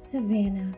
Savannah,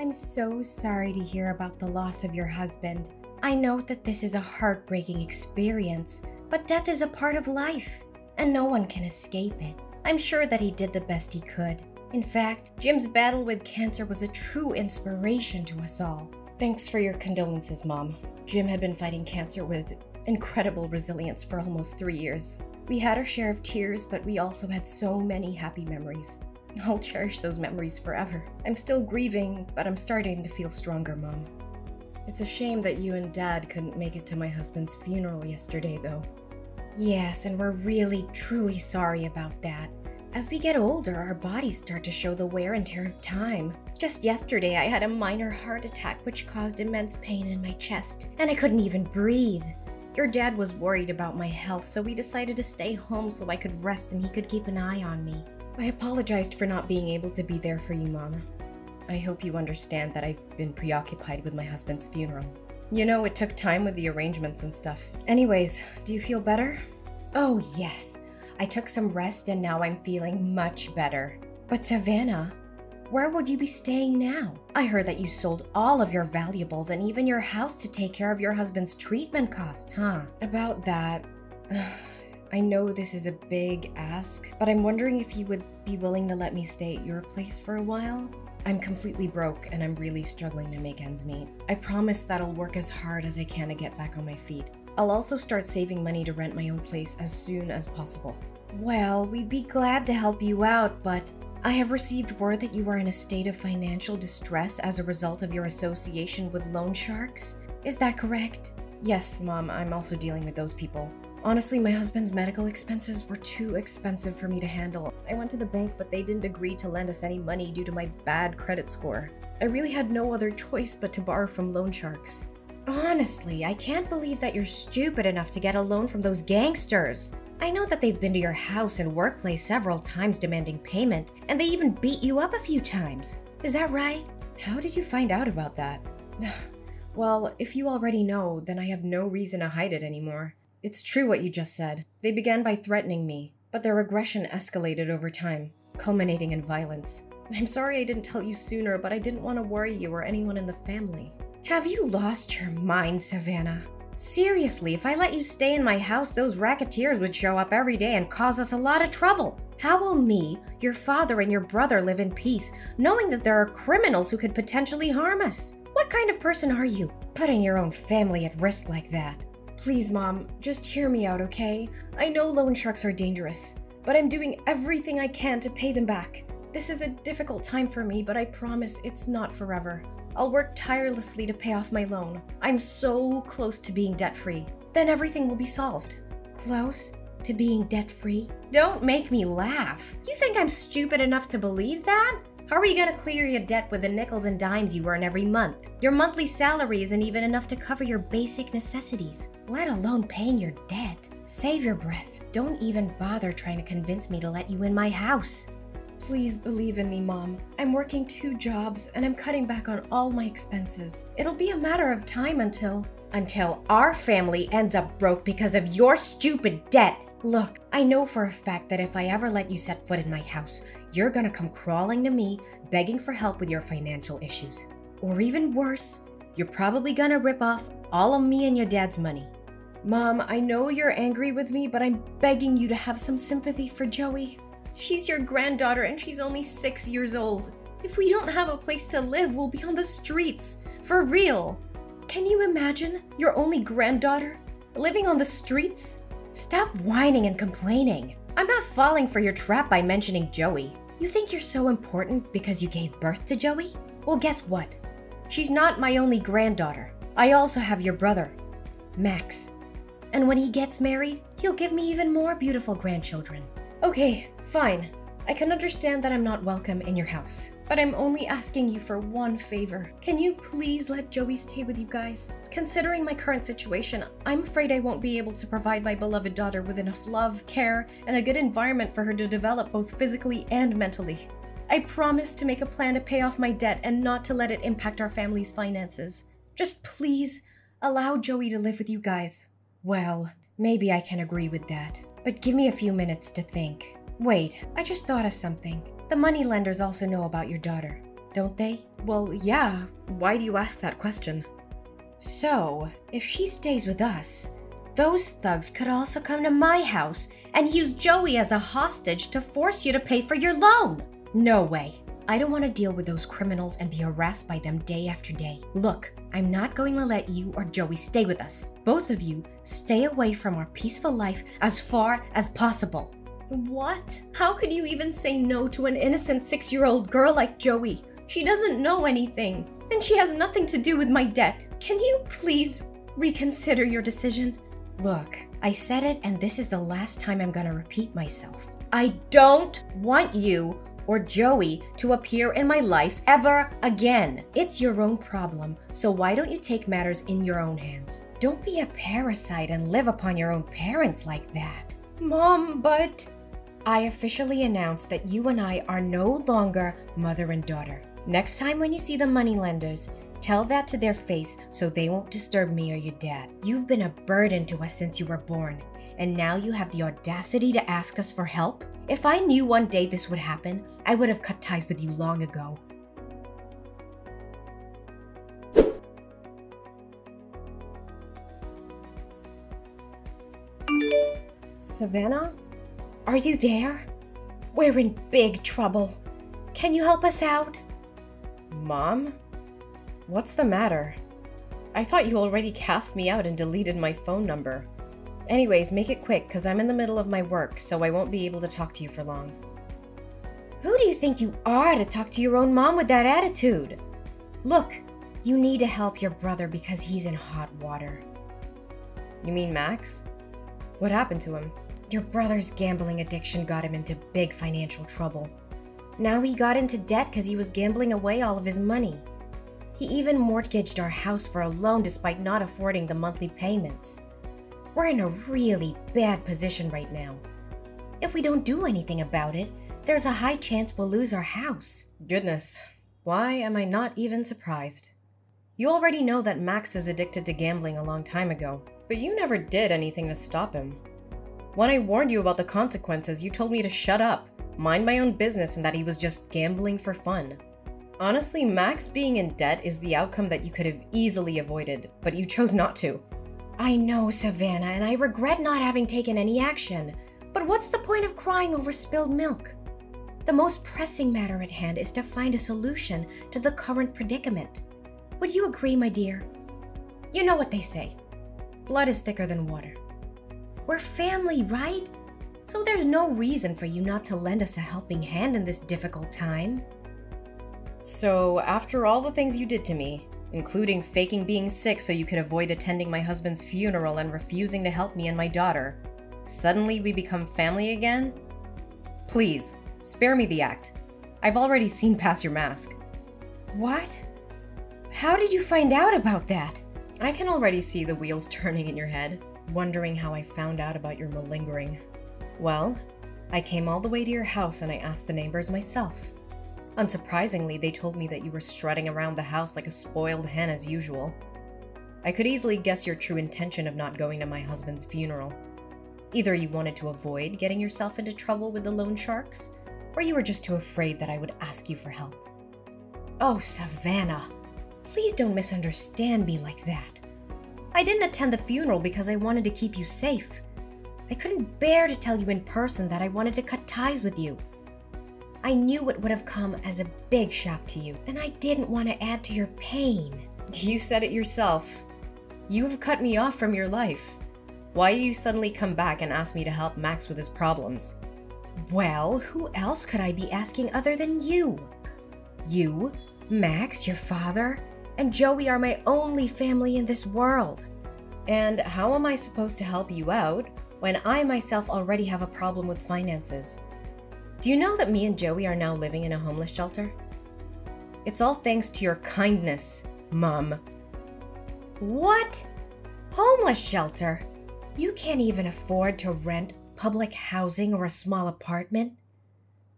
I'm so sorry to hear about the loss of your husband. I know that this is a heartbreaking experience, but death is a part of life, and no one can escape it. I'm sure that he did the best he could. In fact, Jim's battle with cancer was a true inspiration to us all. Thanks for your condolences, Mom. Jim had been fighting cancer with incredible resilience for almost 3 years. We had our share of tears, but we also had so many happy memories. I'll cherish those memories forever. I'm still grieving, but I'm starting to feel stronger, Mom. It's a shame that you and Dad couldn't make it to my husband's funeral yesterday, though. Yes, and we're really, truly sorry about that. As we get older, our bodies start to show the wear and tear of time. Just yesterday, I had a minor heart attack which caused immense pain in my chest, and I couldn't even breathe. Your dad was worried about my health, so we decided to stay home so I could rest and he could keep an eye on me. I apologized for not being able to be there for you, Mom. I hope you understand that I've been preoccupied with my husband's funeral. You know, it took time with the arrangements and stuff. Anyways, do you feel better? Oh, yes. I took some rest and now I'm feeling much better. But Savannah, where will you be staying now? I heard that you sold all of your valuables and even your house to take care of your husband's treatment costs, huh? About that, I know this is a big ask, but I'm wondering if you would be willing to let me stay at your place for a while? I'm completely broke and I'm really struggling to make ends meet. I promise that I'll work as hard as I can to get back on my feet. I'll also start saving money to rent my own place as soon as possible. Well, we'd be glad to help you out, but I have received word that you are in a state of financial distress as a result of your association with loan sharks. Is that correct? Yes, Mom, I'm also dealing with those people. Honestly, my husband's medical expenses were too expensive for me to handle. I went to the bank, but they didn't agree to lend us any money due to my bad credit score. I really had no other choice but to borrow from loan sharks. Honestly, I can't believe that you're stupid enough to get a loan from those gangsters. I know that they've been to your house and workplace several times demanding payment, and they even beat you up a few times. Is that right? How did you find out about that? Well, if you already know, then I have no reason to hide it anymore. It's true what you just said. They began by threatening me, but their aggression escalated over time, culminating in violence. I'm sorry I didn't tell you sooner, but I didn't want to worry you or anyone in the family. Have you lost your mind, Savannah? Seriously, if I let you stay in my house, those racketeers would show up every day and cause us a lot of trouble. How will me, your father, and your brother live in peace, knowing that there are criminals who could potentially harm us? What kind of person are you, putting your own family at risk like that? Please, Mom, just hear me out, okay? I know loan sharks are dangerous, but I'm doing everything I can to pay them back. This is a difficult time for me, but I promise it's not forever. I'll work tirelessly to pay off my loan. I'm so close to being debt-free. Then everything will be solved. Close to being debt-free? Don't make me laugh. You think I'm stupid enough to believe that? How are you gonna clear your debt with the nickels and dimes you earn every month? Your monthly salary isn't even enough to cover your basic necessities, let alone paying your debt. Save your breath. Don't even bother trying to convince me to let you in my house. Please believe in me, Mom. I'm working 2 jobs and I'm cutting back on all my expenses. It'll be a matter of time until our family ends up broke because of your stupid debt. Look, I know for a fact that if I ever let you set foot in my house, you're gonna come crawling to me, begging for help with your financial issues. Or even worse, you're probably gonna rip off all of me and your dad's money. Mom, I know you're angry with me, but I'm begging you to have some sympathy for Joey. She's your granddaughter and she's only 6 years old. If we don't have a place to live, we'll be on the streets. For real. Can you imagine your only granddaughter living on the streets? Stop whining and complaining. I'm not falling for your trap by mentioning Joey. You think you're so important because you gave birth to Joey? Well, guess what? She's not my only granddaughter. I also have your brother, Max. And when he gets married, he'll give me even more beautiful grandchildren. Okay, fine. I can understand that I'm not welcome in your house, but I'm only asking you for one favor. Can you please let Joey stay with you guys? Considering my current situation, I'm afraid I won't be able to provide my beloved daughter with enough love, care, and a good environment for her to develop both physically and mentally. I promise to make a plan to pay off my debt and not to let it impact our family's finances. Just please allow Joey to live with you guys. Well, maybe I can agree with that, but give me a few minutes to think. Wait, I just thought of something. The moneylenders also know about your daughter. don't they? Well, yeah. Why do you ask that question? So, if she stays with us, those thugs could also come to my house and use Joey as a hostage to force you to pay for your loan. No way. I don't want to deal with those criminals and be harassed by them day after day. Look, I'm not going to let you or Joey stay with us. Both of you stay away from our peaceful life as far as possible. What? How could you even say no to an innocent 6-year-old girl like Joey? She doesn't know anything, and she has nothing to do with my debt. Can you please reconsider your decision? Look, I said it, and this is the last time I'm gonna repeat myself. I don't want you or Joey to appear in my life ever again. It's your own problem, so why don't you take matters in your own hands? Don't be a parasite and live upon your own parents like that. Mom, but... I officially announce that you and I are no longer mother and daughter. Next time when you see the moneylenders, tell that to their face so they won't disturb me or your dad. You've been a burden to us since you were born, and now you have the audacity to ask us for help? If I knew one day this would happen, I would have cut ties with you long ago. Savannah? Are you there? We're in big trouble. Can you help us out? Mom? What's the matter? I thought you already cast me out and deleted my phone number. Anyways, make it quick, because I'm in the middle of my work, so I won't be able to talk to you for long. Who do you think you are to talk to your own mom with that attitude? Look, you need to help your brother because he's in hot water. You mean Max? What happened to him? Your brother's gambling addiction got him into big financial trouble. Now he got into debt because he was gambling away all of his money. He even mortgaged our house for a loan despite not affording the monthly payments. We're in a really bad position right now. If we don't do anything about it, there's a high chance we'll lose our house. Goodness, why am I not even surprised? You already know that Max is addicted to gambling a long time ago, but you never did anything to stop him. When I warned you about the consequences, you told me to shut up, mind my own business, and that he was just gambling for fun. Honestly, Max being in debt is the outcome that you could have easily avoided, but you chose not to. I know, Savannah, and I regret not having taken any action. But what's the point of crying over spilled milk? The most pressing matter at hand is to find a solution to the current predicament. Would you agree, my dear? You know what they say. Blood is thicker than water. We're family, right? So there's no reason for you not to lend us a helping hand in this difficult time. So, after all the things you did to me, including faking being sick so you could avoid attending my husband's funeral and refusing to help me and my daughter, suddenly we become family again? Please, spare me the act. I've already seen past your mask. What? How did you find out about that? I can already see the wheels turning in your head, wondering how I found out about your malingering. Well, I came all the way to your house and I asked the neighbors myself. Unsurprisingly, they told me that you were strutting around the house like a spoiled hen as usual. I could easily guess your true intention of not going to my husband's funeral. Either you wanted to avoid getting yourself into trouble with the loan sharks, or you were just too afraid that I would ask you for help. Oh, Savannah, please don't misunderstand me like that. I didn't attend the funeral because I wanted to keep you safe. I couldn't bear to tell you in person that I wanted to cut ties with you. I knew it would have come as a big shock to you, and I didn't want to add to your pain. You said it yourself. You have cut me off from your life. Why do you suddenly come back and ask me to help Max with his problems? Well, who else could I be asking other than you? You, Max, your father, and Joey are my only family in this world. And how am I supposed to help you out when I myself already have a problem with finances? Do you know that me and Joey are now living in a homeless shelter? It's all thanks to your kindness, Mom. What? Homeless shelter? You can't even afford to rent public housing or a small apartment?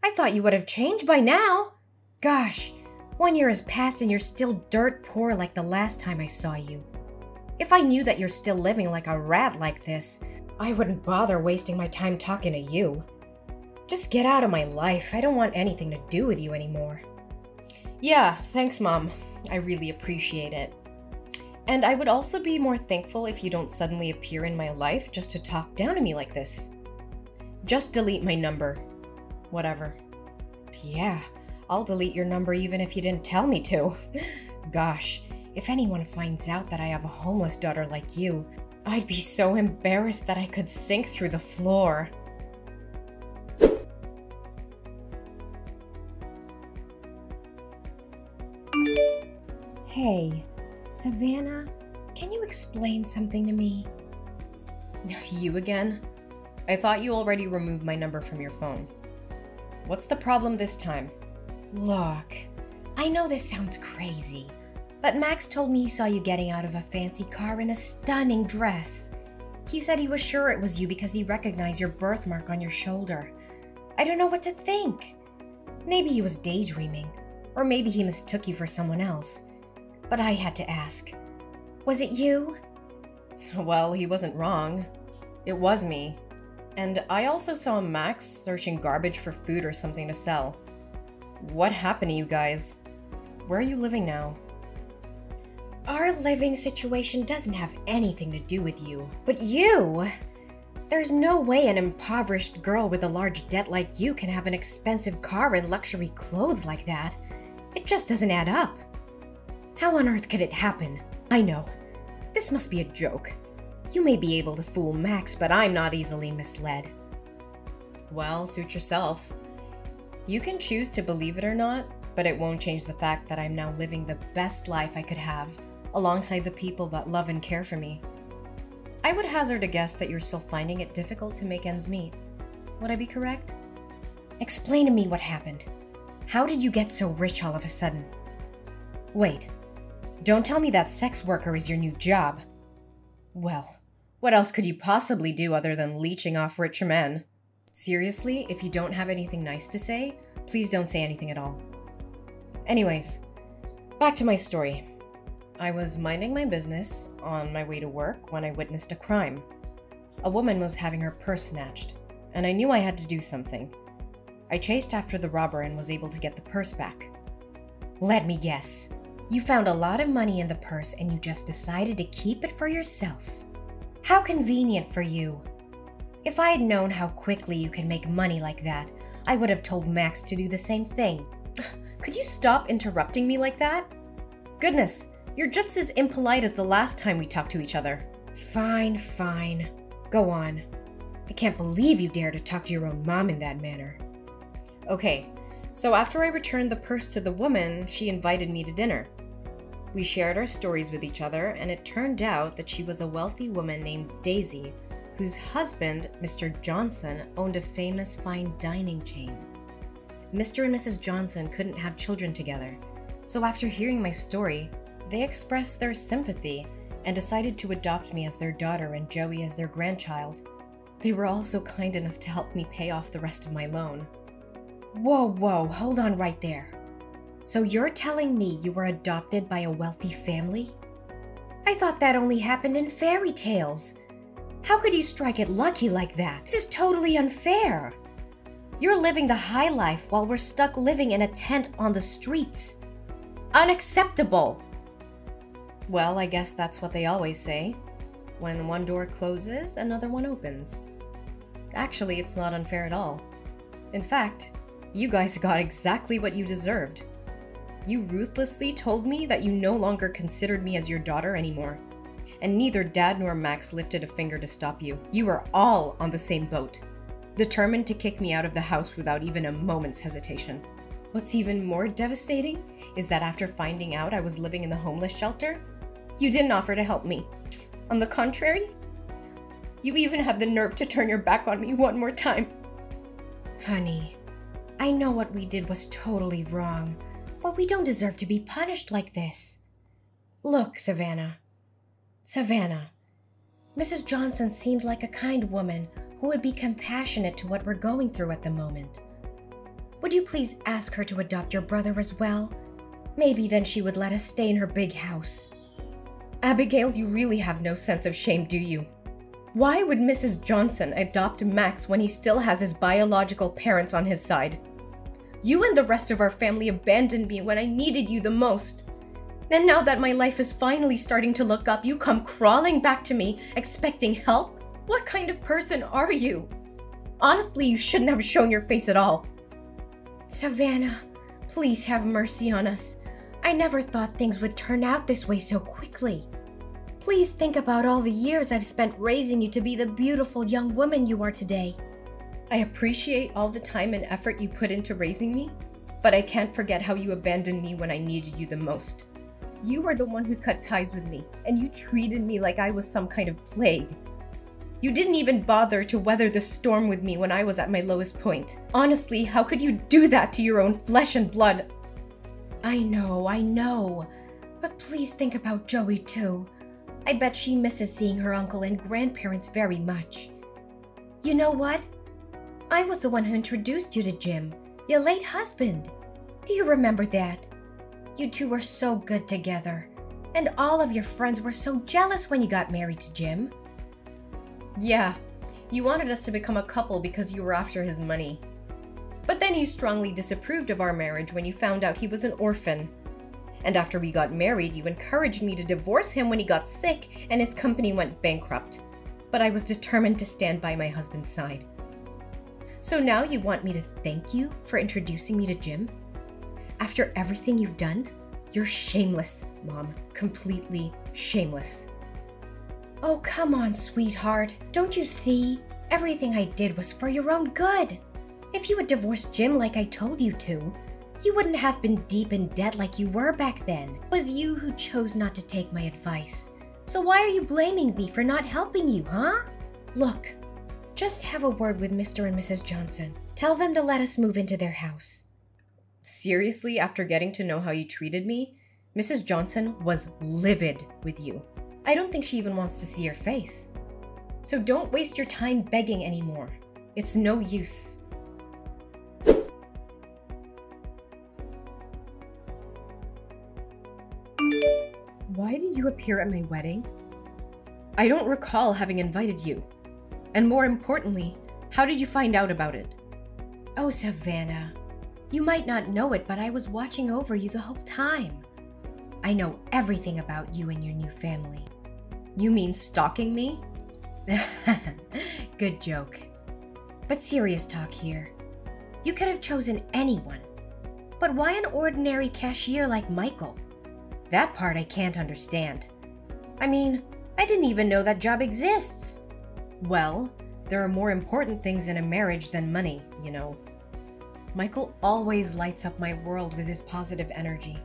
I thought you would have changed by now. Gosh, 1 year has passed and you're still dirt poor like the last time I saw you. If I knew that you're still living like a rat like this, I wouldn't bother wasting my time talking to you. Just get out of my life. I don't want anything to do with you anymore. Yeah, thanks, Mom. I really appreciate it. And I would also be more thankful if you don't suddenly appear in my life just to talk down to me like this. Just delete my number. Whatever. Yeah, I'll delete your number even if you didn't tell me to. Gosh, if anyone finds out that I have a homeless daughter like you, I'd be so embarrassed that I could sink through the floor. Hey, Savannah, can you explain something to me? You again? I thought you already removed my number from your phone. What's the problem this time? Look, I know this sounds crazy, but Max told me he saw you getting out of a fancy car in a stunning dress. He said he was sure it was you because he recognized your birthmark on your shoulder. I don't know what to think. Maybe he was daydreaming, or maybe he mistook you for someone else. But I had to ask, was it you? Well, he wasn't wrong. It was me. And I also saw Max searching garbage for food or something to sell. What happened to you guys? Where are you living now? Our living situation doesn't have anything to do with you. But you? There's no way an impoverished girl with a large debt like you can have an expensive car and luxury clothes like that. It just doesn't add up. How on earth could it happen? I know. This must be a joke. You may be able to fool Max, but I'm not easily misled. Well, suit yourself. You can choose to believe it or not, but it won't change the fact that I'm now living the best life I could have, alongside the people that love and care for me. I would hazard a guess that you're still finding it difficult to make ends meet. Would I be correct? Explain to me what happened. How did you get so rich all of a sudden? Wait, don't tell me that sex worker is your new job. Well, what else could you possibly do other than leeching off rich men? Seriously, if you don't have anything nice to say, please don't say anything at all. Anyways, back to my story. I was minding my business on my way to work when I witnessed a crime. A woman was having her purse snatched, and I knew I had to do something. I chased after the robber and was able to get the purse back. Let me guess. You found a lot of money in the purse and you just decided to keep it for yourself. How convenient for you. If I had known how quickly you can make money like that, I would have told Max to do the same thing. Could you stop interrupting me like that? Goodness, you're just as impolite as the last time we talked to each other. Fine, fine. Go on. I can't believe you dare to talk to your own mom in that manner. Okay, so after I returned the purse to the woman, she invited me to dinner. We shared our stories with each other, and it turned out that she was a wealthy woman named Daisy, whose husband, Mr. Johnson, owned a famous fine dining chain. Mr. and Mrs. Johnson couldn't have children together, so after hearing my story, they expressed their sympathy and decided to adopt me as their daughter and Joey as their grandchild. They were also kind enough to help me pay off the rest of my loan. Whoa, hold on right there. So you're telling me you were adopted by a wealthy family? I thought that only happened in fairy tales. How could you strike it lucky like that? This is totally unfair. You're living the high life while we're stuck living in a tent on the streets. Unacceptable! Well, I guess that's what they always say. When one door closes, another one opens. Actually, it's not unfair at all. In fact, you guys got exactly what you deserved. You ruthlessly told me that you no longer considered me as your daughter anymore. And neither Dad nor Max lifted a finger to stop you. You were all on the same boat, determined to kick me out of the house without even a moment's hesitation. What's even more devastating is that after finding out I was living in the homeless shelter, you didn't offer to help me. On the contrary, you even had the nerve to turn your back on me one more time. Honey, I know what we did was totally wrong, but we don't deserve to be punished like this. Look, Savannah, Mrs. Johnson seems like a kind woman who would be compassionate to what we're going through at the moment. Would you please ask her to adopt your brother as well? Maybe then she would let us stay in her big house. Abigail, you really have no sense of shame, do you? Why would Mrs. Johnson adopt Max when he still has his biological parents on his side? You and the rest of our family abandoned me when I needed you the most. And now that my life is finally starting to look up, you come crawling back to me, expecting help? What kind of person are you? Honestly, you shouldn't have shown your face at all. Savannah, please have mercy on us. I never thought things would turn out this way so quickly. Please think about all the years I've spent raising you to be the beautiful young woman you are today. I appreciate all the time and effort you put into raising me, but I can't forget how you abandoned me when I needed you the most. You were the one who cut ties with me, and you treated me like I was some kind of plague. You didn't even bother to weather the storm with me when I was at my lowest point. Honestly, how could you do that to your own flesh and blood? I know. But please think about Joey too. I bet she misses seeing her uncle and grandparents very much. You know what? I was the one who introduced you to Jim, your late husband. Do you remember that? You two were so good together, and all of your friends were so jealous when you got married to Jim. Yeah, you wanted us to become a couple because you were after his money. But then you strongly disapproved of our marriage when you found out he was an orphan. And after we got married, you encouraged me to divorce him when he got sick and his company went bankrupt. But I was determined to stand by my husband's side. So now you want me to thank you for introducing me to Jim? After everything you've done? You're shameless, Mom. Completely shameless. Oh, come on, sweetheart. Don't you see? Everything I did was for your own good. If you had divorced Jim like I told you to, you wouldn't have been deep in debt like you were back then. It was you who chose not to take my advice. So why are you blaming me for not helping you, huh? Look, just have a word with Mr. and Mrs. Johnson. Tell them to let us move into their house. Seriously, after getting to know how you treated me, Mrs. Johnson was livid with you. I don't think she even wants to see your face. So don't waste your time begging anymore. It's no use. Why did you appear at my wedding? I don't recall having invited you. And more importantly, how did you find out about it? Oh, Savannah. You might not know it, but I was watching over you the whole time. I know everything about you and your new family. You mean stalking me? Good joke. But serious talk here. You could have chosen anyone. But why an ordinary cashier like Michael? That part I can't understand. I mean, I didn't even know that job exists. Well, there are more important things in a marriage than money, you know. Michael always lights up my world with his positive energy,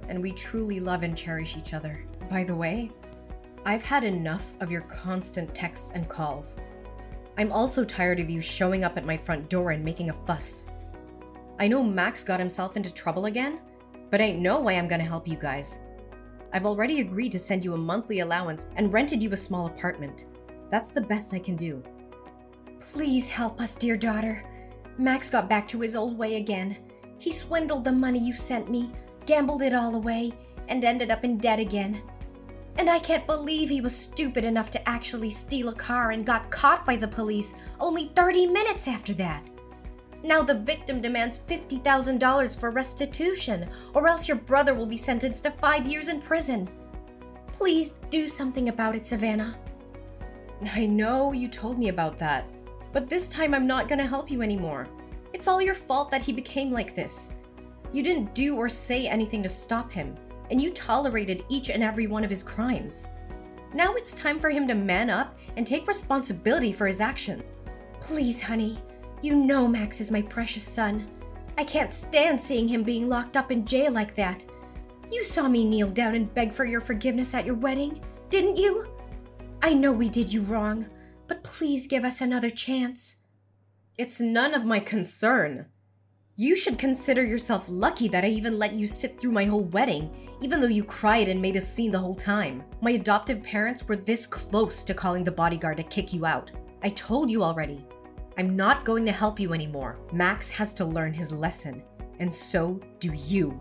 and we truly love and cherish each other. By the way, I've had enough of your constant texts and calls. I'm also tired of you showing up at my front door and making a fuss. I know Max got himself into trouble again, but ain't no way I'm gonna help you guys. I've already agreed to send you a monthly allowance and rented you a small apartment. That's the best I can do. Please help us, dear daughter. Max got back to his old way again. He swindled the money you sent me, gambled it all away, and ended up in debt again. And I can't believe he was stupid enough to actually steal a car and got caught by the police only 30 minutes after that. Now the victim demands $50,000 for restitution, or else your brother will be sentenced to 5 years in prison. Please do something about it, Savannah. I know you told me about that, but this time I'm not gonna help you anymore. It's all your fault that he became like this. You didn't do or say anything to stop him, and you tolerated each and every one of his crimes. Now it's time for him to man up and take responsibility for his actions. Please, honey. You know Max is my precious son. I can't stand seeing him being locked up in jail like that. You saw me kneel down and beg for your forgiveness at your wedding, didn't you? I know we did you wrong, but please give us another chance. It's none of my concern. You should consider yourself lucky that I even let you sit through my whole wedding, even though you cried and made a scene the whole time. My adoptive parents were this close to calling the bodyguard to kick you out. I told you already. I'm not going to help you anymore. Max has to learn his lesson, and so do you.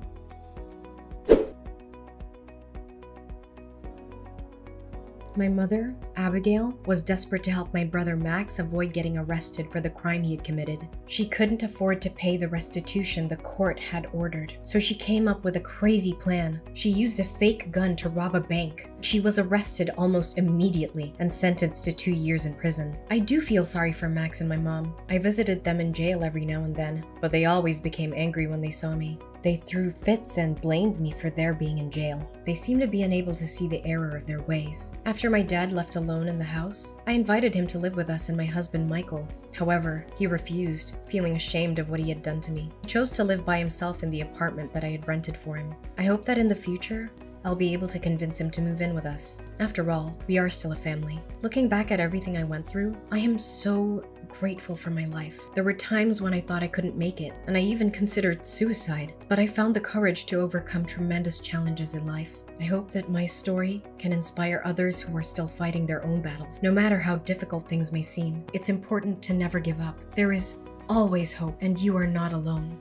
My mother, Abigail, was desperate to help my brother Max avoid getting arrested for the crime he had committed. She couldn't afford to pay the restitution the court had ordered, so she came up with a crazy plan. She used a fake gun to rob a bank. She was arrested almost immediately and sentenced to 2 years in prison. I do feel sorry for Max and my mom. I visited them in jail every now and then, but they always became angry when they saw me. They threw fits and blamed me for their being in jail. They seemed to be unable to see the error of their ways. After my dad left alone in the house, I invited him to live with us and my husband Michael. However, he refused, feeling ashamed of what he had done to me. He chose to live by himself in the apartment that I had rented for him. I hope that in the future, I'll be able to convince him to move in with us. After all, we are still a family. Looking back at everything I went through, I am so grateful for my life. There were times when I thought I couldn't make it, and I even considered suicide, but I found the courage to overcome tremendous challenges in life. I hope that my story can inspire others who are still fighting their own battles. No matter how difficult things may seem, it's important to never give up. There is always hope, and you are not alone.